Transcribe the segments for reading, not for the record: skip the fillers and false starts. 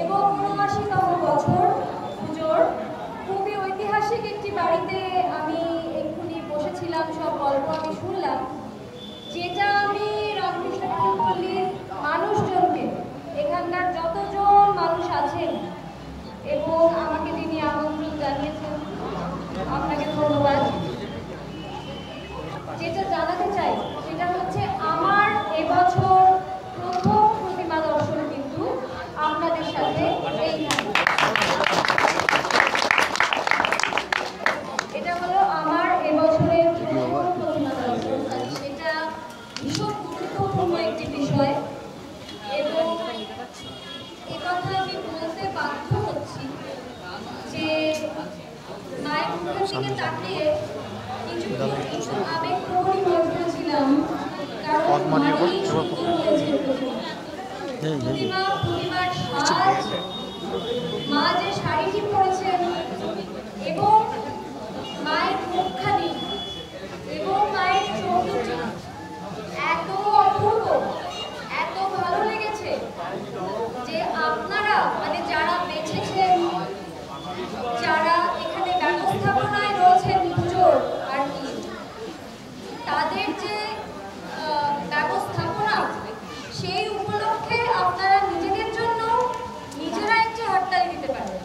এবং ৭৯তম বছর পুজোর খুবই ঐতিহাসিক একটি বাড়িতে আমি এক্ষুনি বসেছিলাম, সব গল্প আমি শুনলাম, যেটা আমি রামকৃষ্ণপল্লীর মানুষজনকে, এখানকার যতজন মানুষ আছেন এবং আমাকে তিনি আমন্ত্রণ জানিয়েছেন, আপনাকে ধন্যবাদ। যেটা জানাতে চাই সেটা হচ্ছে আমার এবছর প্রথম প্রতিমা দর্শন কিন্তু আপনাদের সাথে এইখানে। এটা হলো আমার এবছরের প্রথম প্রতিমা দর্শন, সেটা ভীষণ গুরুত্বপূর্ণ একটি বিষয় এবং একথা আমি বলতে বাধ্য হচ্ছি যে মায়ের মুখের দিকে তাকিয়ে কিছু আবেগপ্রবণ হয়ে উঠেছিলাম, কারণ মায়ের সুন্দর হয়েছে পূর্ণিমার সাজ, মা যে শাড়িটি পরেছেন এবং মায়ের মুখখানি এবং মায়ের চোখ দুটি এত অপূর্ব, এত ভালো লেগেছে যে আপনারা মানে যারা বেঁচেছেন, যারা এখানে ব্যবস্থাপনায় রয়েছেন পুজোর আর কি, তাদের যে ব্যবস্থাপনা, সেই উপলক্ষে আপনারা নিজেদের জন্য নিজেরা একটি হাততালি দিতে পারেন।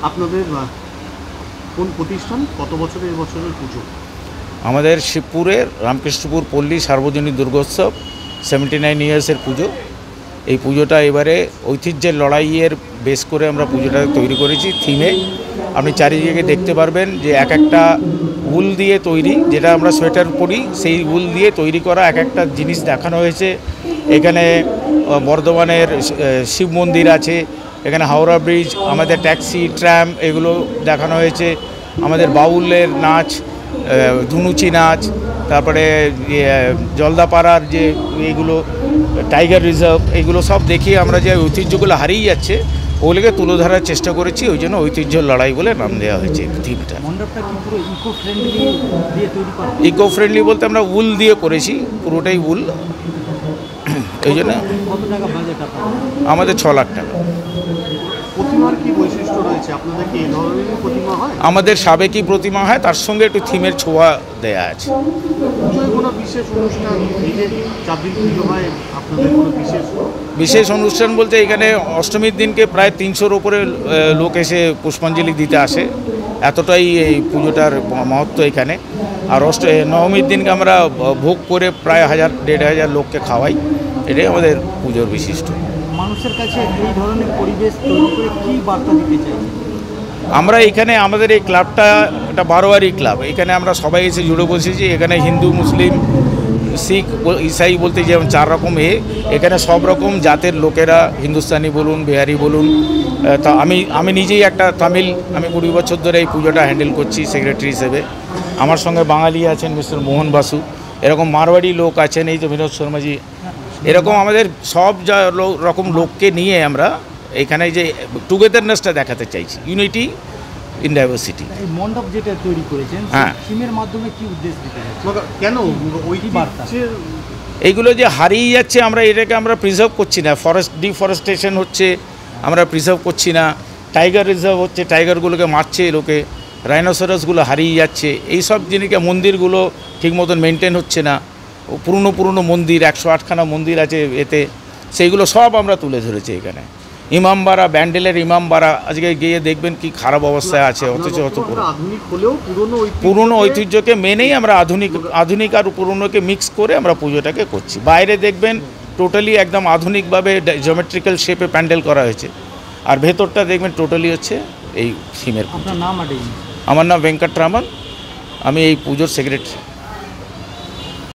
আপনাদের কোন প্রতিষ্ঠান, কত বছরের এবছরের পুজো? আমাদের শিবপুরের রামকৃষ্ণপুর পল্লী সার্বজনীন দুর্গোৎসব 79 ইয়ার্সের পুজো। এই পুজোটা এবারে ঐতিহ্যের লড়াইয়ের বেস করে আমরা পুজোটা তৈরি করেছি থিমে। আপনি চারিদিকে দেখতে পারবেন যে এক একটা উল দিয়ে তৈরি, যেটা আমরা সোয়েটার পরি সেই উল দিয়ে তৈরি করা এক একটা জিনিস দেখানো হয়েছে। এখানে বর্ধমানের শিব মন্দির আছে, এখানে হাওড়া ব্রিজ, আমাদের ট্যাক্সি, ট্রাম, এগুলো দেখানো হয়েছে। আমাদের বাউলের নাচ, ধুনুচি নাচ, তারপরে জলদাপাড়ার যে এইগুলো টাইগার রিজার্ভ, এগুলো সব দেখিয়ে আমরা যে ঐতিহ্যগুলো হারিয়ে যাচ্ছে ওগুলোকে তুলে ধরার চেষ্টা করেছি। ওই জন্য ঐতিহ্য লড়াই বলে নাম দেওয়া হয়েছে থিমটা। ইকো ফ্রেন্ডলি বলতে আমরা উল দিয়ে করেছি, পুরোটাই উল। এই জন্য আমাদের 6 লাখ টাকা। প্রতিমার কি বৈশিষ্ট্য রয়েছে? আপনাদের কি এই ধরনের প্রতিমা হয়? আমাদের সাবেকি প্রতিমা হয়, তার সঙ্গে একটু থিমের ছোঁয়া দেয়া আছে। কোনো বিশেষ অনুষ্ঠান, এই যে 4 দিন পুজো হয়, আপনাদের কোনো বিশেষ অনুষ্ঠান বলতে এখানে অষ্টমীর দিনকে প্রায় 300-র উপরে লোক এসে পুষ্পাঞ্জলি দিতে আসে, এতটাই এই পুজোটার মহত্ব এখানে। আর নবমীর দিনকে আমরা ভোগ করে প্রায় 1000-1500 লোককে খাওয়াই, এটাই আমাদের পুজোর বিশিষ্ট। মানুষের কাছে এই ধরনের পরিবেশ তৈরি করে কী বার্তা দিতে চাই? আমরা এখানে আমাদের এই ক্লাবটা একটা বারোয়ারি ক্লাব, এখানে আমরা সবাই এসে জুড়ে বসেছি। এখানে হিন্দু, মুসলিম, শিখ, ইসাই বলতে যেমন 4 রকম এখানে সব রকম জাতের লোকেরা, হিন্দুস্তানি বলুন, বিহারি বলুন। তা আমি নিজেই একটা তামিল, আমি 20 বছর ধরে এই পুজোটা হ্যান্ডেল করছি সেক্রেটারি হিসেবে। আমার সঙ্গে বাঙালি আছেন মিস্টার মোহন বাসু, এরকম মারওয়াড়ি লোক আছেন, এই তো বিনোদ শর্মাজি, এরকম আমাদের সব রকম লোককে নিয়ে আমরা এখানে যে টুগেদারনেসটা দেখাতে চাইছি, ইউনিটি ইন ডাইভার্সিটি। এই মণ্ডপ যেটা তৈরি করেছেন, হ্যাঁ, থিমের মাধ্যমে কি উদ্দেশ্য দিতে কেন ওই বার্তা? এইগুলো যে হারিয়ে যাচ্ছে, এটাকে আমরা প্রিজার্ভ করছি না। ডিফরেস্টেশন হচ্ছে, আমরা প্রিজার্ভ করছি না। টাইগার রিজার্ভ হচ্ছে, টাইগারগুলোকে মারছে লোকে, রাইনোসরাসগুলো হারিয়ে যাচ্ছে। এই সব জিনিসকে, মন্দিরগুলো ঠিক মতন মেনটেন হচ্ছে না। পুরনো মন্দির 108খানা মন্দির আছে এতে, সেইগুলো সব আমরা তুলে ধরেছি এখানে। ইমামবাড়া, ব্যান্ডেলের ইমামবাড়া আজকে গিয়ে দেখবেন কি খারাপ অবস্থায় আছে, অথচ অত পুরনো ঐতিহ্যকে মেনেই আমরা আধুনিক আর পুরনোকে মিক্স করে আমরা পুজোটাকে করছি। বাইরে দেখবেন টোটালি একদম আধুনিকভাবে জিওমেট্রিক্যাল শেপে প্যান্ডেল করা হয়েছে, আর ভেতরটা দেখবেন টোটালি হচ্ছে এই থিমের পুজো। আপনার নাম আর আমার নাম ভেঙ্কটরামন, আমি এই পুজোর সেক্রেটারি।